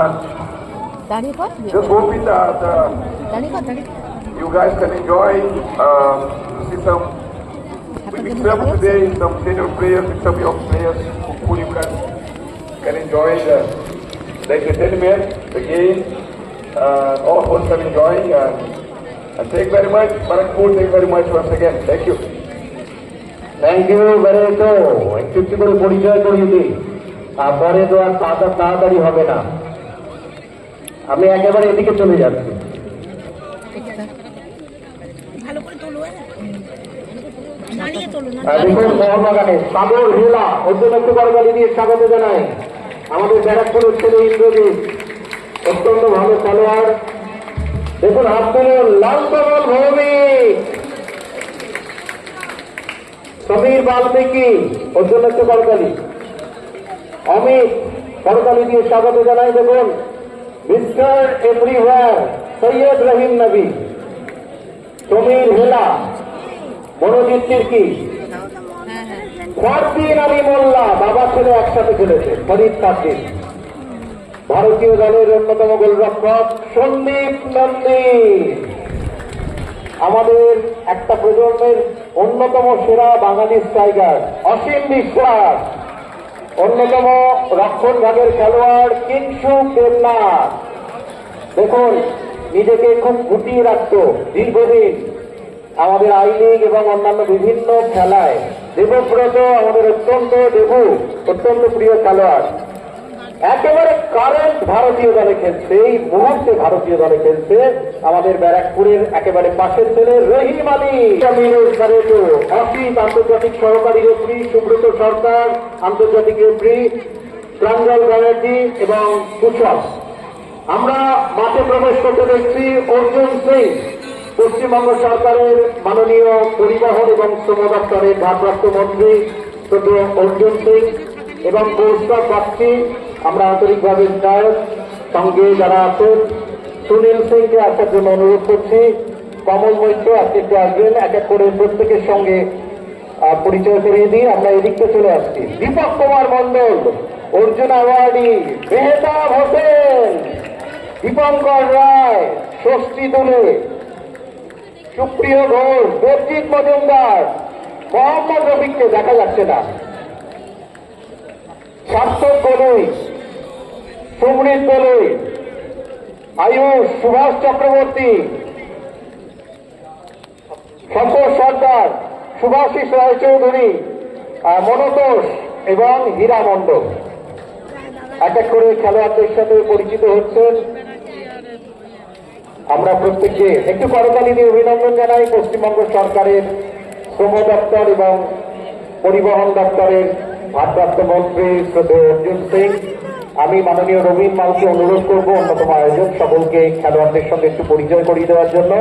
Just hoping that you guys can enjoy see some. We mixed up today some senior players with some young players. Hopefully you can enjoy the entertainment, the game. All of us can enjoy. And thank you very much, Barakpur. Thank you very much once again. Thank you. Thank you very much. একটু করে পরিচয় করিয়ে দিই, তারপরে তো আর তাড়াতাড়ি হবে না। আমি একেবারে এদিকে চলে যাচ্ছি। দেখুন মোহনবাগানে সাগর হেলা ওর জন্য একটু করতালি দিয়ে স্বাগত জানাই। আমাদের ব্যারাকপুরের ছেলে ইন্দ্রজিৎ অত্যন্ত ভালো খেলোয়াড়। দেখুন হাত তুলুন লাল কমল ভৌমিক, সমীর বাল্মীকি ওর জন্য একটু করতালি। অমিত করতালি দিয়ে স্বাগত জানাই। দেখুন মিস্টার এভরিওয়্যার সৈয়দ রহিম নবী, সমীর হেলা, মনোজিৎ তির্কি, ফারদিন আলী মোল্লা, বাবা ছেলে একসাথে খেলেছে, ফরিদ তাসির। ভারতীয় দলের অন্যতম গোলরক্ষক সন্দীপ নন্দী, আমাদের একটা প্রজন্মের অন্যতম সেরা বাঙালি স্ট্রাইকার অসীম বিশ্বাস, অন্যতম রক্ষণ ভাগের খেলোয়াড় কিংশুক দেবনাথ। দেখুন নিজেকে খুব গুটিয়ে রাখত দীর্ঘদিন আমাদের আই লিগ এবং অন্যান্য বিভিন্ন খেলায়। দেবব্রত আমাদের অত্যন্ত প্রিয় খেলোয়াড়, একেবারে কারেন্ট ভারতীয় দলে খেলছে, এই মুহূর্তে ভারতীয় দলে খেলছে আমাদের ব্যারাকপুরের একেবারে পাশের ছেলে রহিম আলী। অসিত আন্তর্জাতিক সহকারী রেফারি সুব্রত সরকার, আন্তর্জাতিক রেফারি প্রাঞ্জল ব্যানার্জি এবং কুশল। আমরা মাঠে প্রবেশ করতে দেখছি অর্জুন সিং, পশ্চিমবঙ্গ সরকারের মাননীয় পরিবহন এবং শ্রম দপ্তরের ভারপ্রাপ্ত মন্ত্রী অর্জুন সিং এবং পুরস্কার প্রার্থী আমরা আন্তরিকভাবে বিধায়ক সঙ্গে যারা আছেন সুনীল সিংকে আসার জন্য অনুরোধ করছি। কমল মৈত্র আজকে একটু আসবেন, এক এক করে প্রত্যেকের সঙ্গে পরিচয় করিয়ে দিই। আমরা এদিকতে চলে আসছি। দীপক কুমার মন্ডল, অর্জুন অ্যাওয়ার্ডি মেহতাব হোসেন, দীপঙ্কর রায়, ষষ্ঠী দুলে, সুপ্রিয় ঘোষ, দেবজিৎ মজুমদার, মোহাম্মদ রফিককে দেখা যাচ্ছে না, সার্থক গলুই, সুমৃত গলুই, আয়ুষ, সুভাষ চক্রবর্তী, শঙ্কর সর্দার, সুভাষিস রায়চৌধুরী, মনোতোষ এবং হীরা মণ্ডল এক এক করে খেলোয়াড়দের সাথে পরিচিত হচ্ছেন। আমরা প্রত্যেককে একটু করতালি দিয়ে অভিনন্দন জানাই পশ্চিমবঙ্গ সরকারের শ্রম দপ্তর এবং পরিবহন দপ্তরের ভারপ্রাপ্ত মন্ত্রী শ্রদ্ধেয় অর্জুন সিং। আমি মাননীয় রবীন মালকে অনুরোধ করব অন্যতম আয়োজক সকলকে খেলোয়াড়দের সঙ্গে একটু পরিচয় করিয়ে দেওয়ার জন্য।